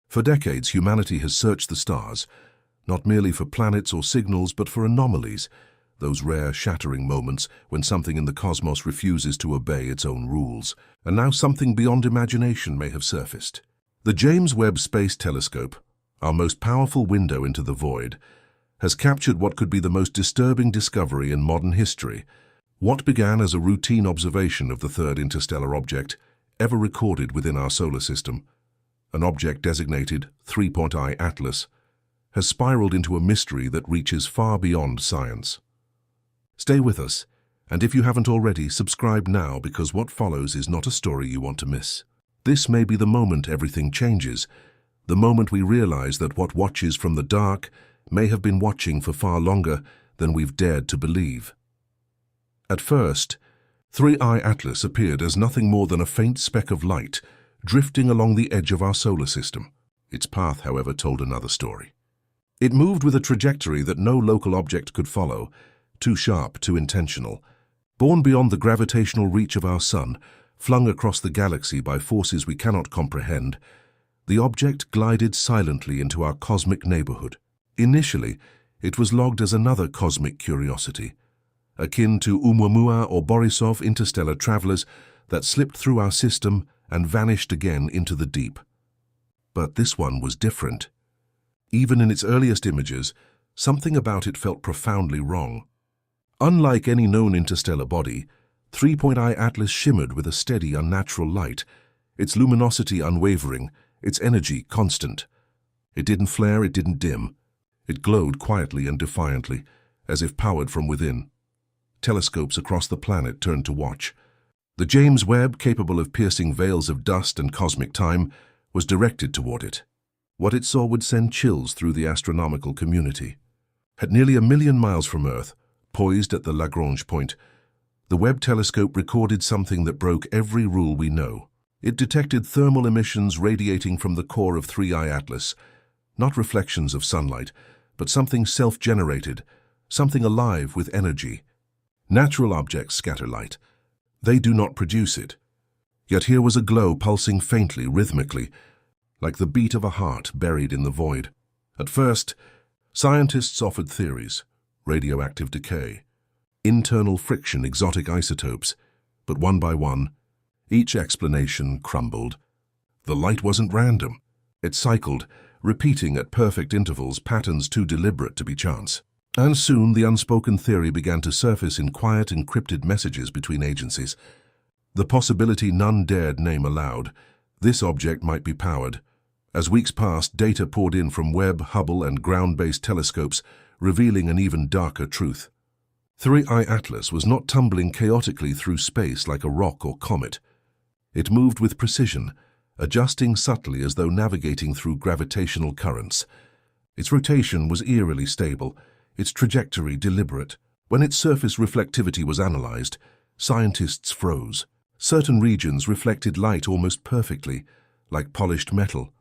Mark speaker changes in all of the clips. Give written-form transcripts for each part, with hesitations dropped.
Speaker 1: For decades, humanity has searched the stars, not merely for planets or signals, but for anomalies, those rare, shattering moments when something in the cosmos refuses to obey its own rules. And now something beyond imagination may have surfaced. The James Webb Space Telescope, our most powerful window into the void, has captured what could be the most disturbing discovery in modern history. What began as a routine observation of the third interstellar object ever recorded within our solar system, an object designated 3.I Atlas, has spiraled into a mystery that reaches far beyond science. Stay with us, and if you haven't already, subscribe now, because what follows is not a story you want to miss. This may be the moment everything changes, the moment we realize that what watches from the dark may have been watching for far longer than we've dared to believe. At first, 3I Atlas appeared as nothing more than a faint speck of light drifting along the edge of our solar system. Its path, however, told another story. It moved with a trajectory that no local object could follow, too sharp, too intentional. Born beyond the gravitational reach of our sun, flung across the galaxy by forces we cannot comprehend, the object glided silently into our cosmic neighborhood. Initially, it was logged as another cosmic curiosity, akin to Oumuamua or Borisov interstellar travelers that slipped through our system and vanished again into the deep. But this one was different. Even in its earliest images, something about it felt profoundly wrong. Unlike any known interstellar body, 3.I Atlas shimmered with a steady, unnatural light, its luminosity unwavering, its energy constant. It didn't flare, it didn't dim. It glowed quietly and defiantly, as if powered from within. Telescopes across the planet turned to watch. The James Webb, capable of piercing veils of dust and cosmic time, was directed toward it. What it saw would send chills through the astronomical community. At nearly 1 million miles from Earth, poised at the Lagrange point, the Webb telescope recorded something that broke every rule we know. It detected thermal emissions radiating from the core of 3I Atlas, not reflections of sunlight, but something self-generated, something alive with energy. Natural objects scatter light. They do not produce it. Yet here was a glow pulsing faintly, rhythmically, like the beat of a heart buried in the void. At first, scientists offered theories: radioactive decay, internal friction, exotic isotopes, but one by one, each explanation crumbled. The light wasn't random. It cycled, repeating at perfect intervals patterns too deliberate to be chance. And soon the unspoken theory began to surface in quiet, encrypted messages between agencies. The possibility none dared name aloud: this object might be powered. As weeks passed, data poured in from Webb, Hubble, and ground-based telescopes, revealing an even darker truth. 3I Atlas was not tumbling chaotically through space like a rock or comet. It moved with precision, adjusting subtly as though navigating through gravitational currents. Its rotation was eerily stable, its trajectory deliberate. When its surface reflectivity was analyzed, scientists froze. Certain regions reflected light almost perfectly, like polished metal.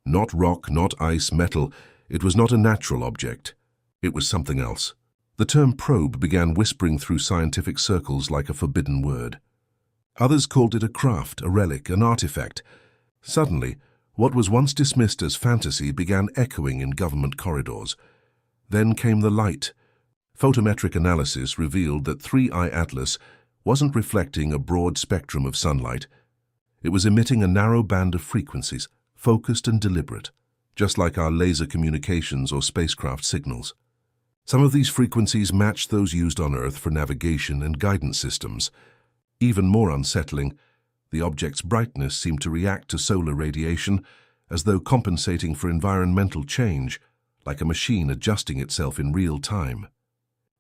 Speaker 1: Not rock, not ice, metal. It was not a natural object. It was something else. The term probe began whispering through scientific circles like a forbidden word. Others called it a craft, a relic, an artifact. Suddenly, what was once dismissed as fantasy began echoing in government corridors. Then came the light. Photometric analysis revealed that 3I Atlas wasn't reflecting a broad spectrum of sunlight. It was emitting a narrow band of frequencies, focused and deliberate, just like our laser communications or spacecraft signals. Some of these frequencies matched those used on Earth for navigation and guidance systems. Even more unsettling, the object's brightness seemed to react to solar radiation, as though compensating for environmental change, like a machine adjusting itself in real time.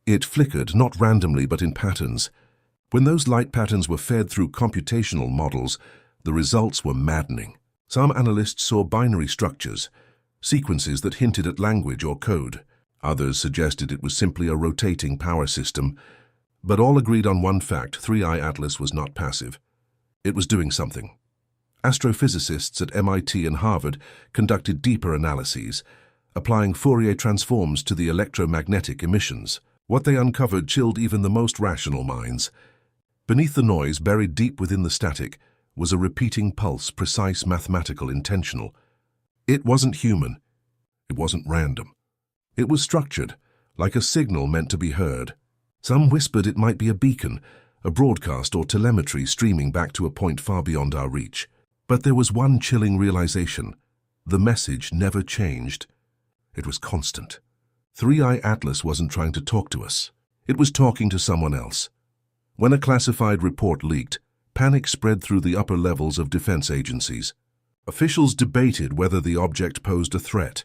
Speaker 1: It flickered, not randomly but in patterns. When those light patterns were fed through computational models, the results were maddening. Some analysts saw binary structures, sequences that hinted at language or code. Others suggested it was simply a rotating power system. But all agreed on one fact: 3I Atlas was not passive. It was doing something. Astrophysicists at MIT and Harvard conducted deeper analyses, applying Fourier transforms to the electromagnetic emissions. What they uncovered chilled even the most rational minds. Beneath the noise, buried deep within the static, was a repeating pulse, precise, mathematical, intentional. It wasn't human. It wasn't random. It was structured, like a signal meant to be heard. Some whispered it might be a beacon, a broadcast or telemetry streaming back to a point far beyond our reach. But there was one chilling realization. The message never changed. It was constant. 3i Atlas wasn't trying to talk to us. It was talking to someone else. When a classified report leaked, panic spread through the upper levels of defense agencies. Officials debated whether the object posed a threat.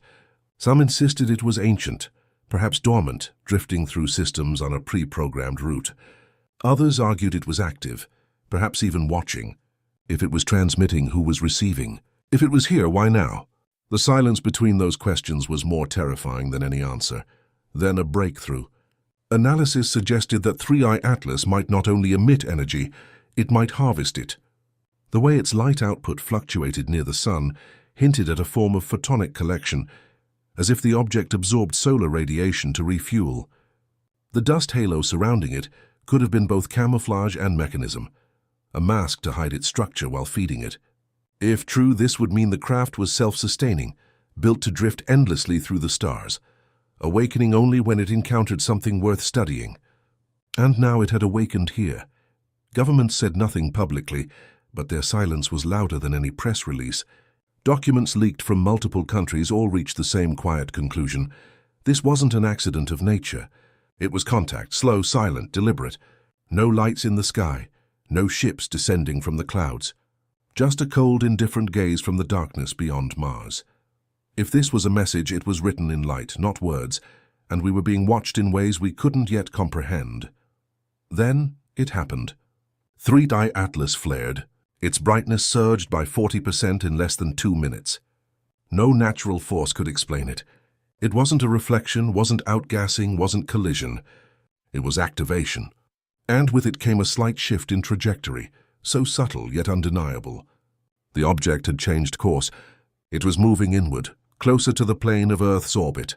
Speaker 1: Some insisted it was ancient, perhaps dormant, drifting through systems on a pre-programmed route. Others argued it was active, perhaps even watching. If it was transmitting, who was receiving? If it was here, why now? The silence between those questions was more terrifying than any answer. Then a breakthrough. Analysis suggested that 3i Atlas might not only emit energy, it might harvest it. The way its light output fluctuated near the sun hinted at a form of photonic collection, as if the object absorbed solar radiation to refuel. The dust halo surrounding it could have been both camouflage and mechanism, a mask to hide its structure while feeding it. If true, this would mean the craft was self-sustaining, built to drift endlessly through the stars, awakening only when it encountered something worth studying. And now it had awakened here. Governments said nothing publicly, but their silence was louder than any press release. Documents leaked from multiple countries all reached the same quiet conclusion. This wasn't an accident of nature. It was contact, slow, silent, deliberate. No lights in the sky, no ships descending from the clouds. Just a cold, indifferent gaze from the darkness beyond Mars. If this was a message, it was written in light, not words, and we were being watched in ways we couldn't yet comprehend. Then it happened. 3i Atlas flared. Its brightness surged by 40% in less than 2 minutes. No natural force could explain it. It wasn't a reflection, wasn't outgassing, wasn't collision. It was activation. And with it came a slight shift in trajectory, so subtle yet undeniable. The object had changed course. It was moving inward, closer to the plane of Earth's orbit.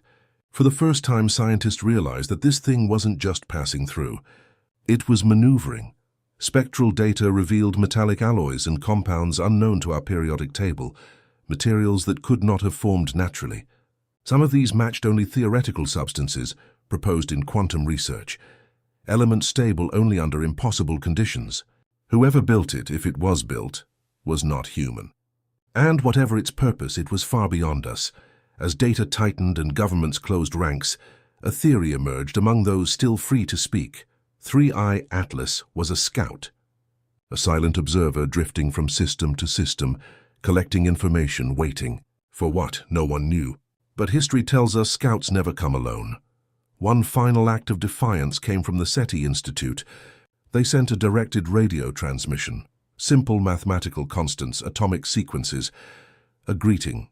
Speaker 1: For the first time, scientists realized that this thing wasn't just passing through. It was maneuvering. Spectral data revealed metallic alloys and compounds unknown to our periodic table, materials that could not have formed naturally. Some of these matched only theoretical substances proposed in quantum research, elements stable only under impossible conditions. Whoever built it, if it was built, was not human. And whatever its purpose, it was far beyond us. As data tightened and governments closed ranks, a theory emerged among those still free to speak. 3i Atlas was a scout, a silent observer drifting from system to system, collecting information, waiting. For what, no one knew. But history tells us scouts never come alone. One final act of defiance came from the SETI Institute. They sent a directed radio transmission, simple mathematical constants, atomic sequences, a greeting.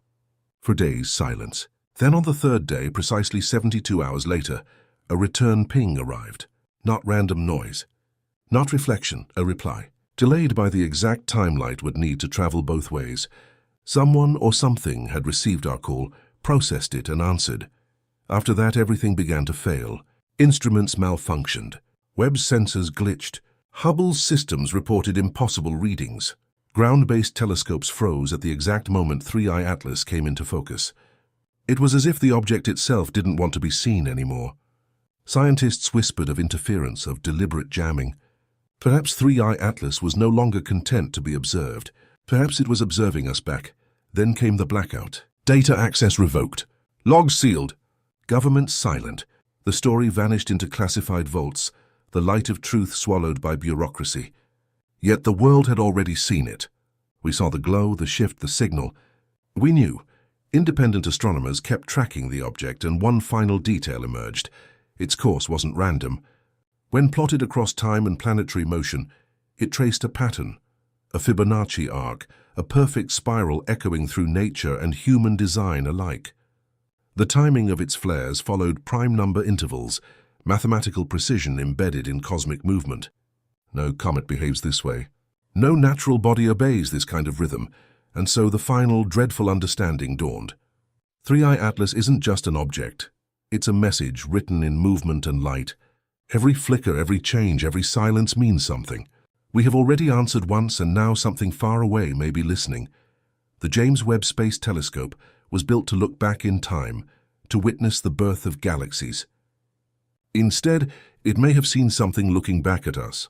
Speaker 1: For days, silence. Then on the third day, precisely 72 hours later, a return ping arrived. Not random noise. Not reflection, a reply. Delayed by the exact time light would need to travel both ways. Someone or something had received our call, processed it and answered. After that, everything began to fail. Instruments malfunctioned. Webb's sensors glitched. Hubble's systems reported impossible readings. Ground-based telescopes froze at the exact moment 3i Atlas came into focus. It was as if the object itself didn't want to be seen anymore. Scientists whispered of interference, of deliberate jamming. Perhaps 3i Atlas was no longer content to be observed. Perhaps it was observing us back. Then came the blackout. Data access revoked. Logs sealed. Government silent. The story vanished into classified vaults, the light of truth swallowed by bureaucracy. Yet the world had already seen it. We saw the glow, the shift, the signal. We knew. Independent astronomers kept tracking the object, and one final detail emerged. Its course wasn't random. When plotted across time and planetary motion, it traced a pattern, a Fibonacci arc, a perfect spiral echoing through nature and human design alike. The timing of its flares followed prime number intervals, mathematical precision embedded in cosmic movement. No comet behaves this way. No natural body obeys this kind of rhythm, and so the final, dreadful understanding dawned. 3i Atlas isn't just an object. It's a message written in movement and light. Every flicker, every change, every silence means something. We have already answered once, and now something far away may be listening. The James Webb Space Telescope, was built to look back in time, to witness the birth of galaxies. Instead, it may have seen something looking back at us.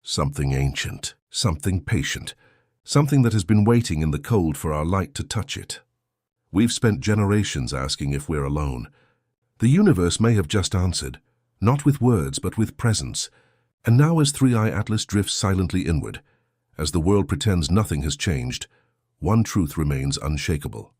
Speaker 1: Something ancient, something patient, something that has been waiting in the cold for our light to touch it. We've spent generations asking if we're alone. The universe may have just answered, not with words but with presence. And now as 3i Atlas drifts silently inward, as the world pretends nothing has changed, one truth remains unshakable.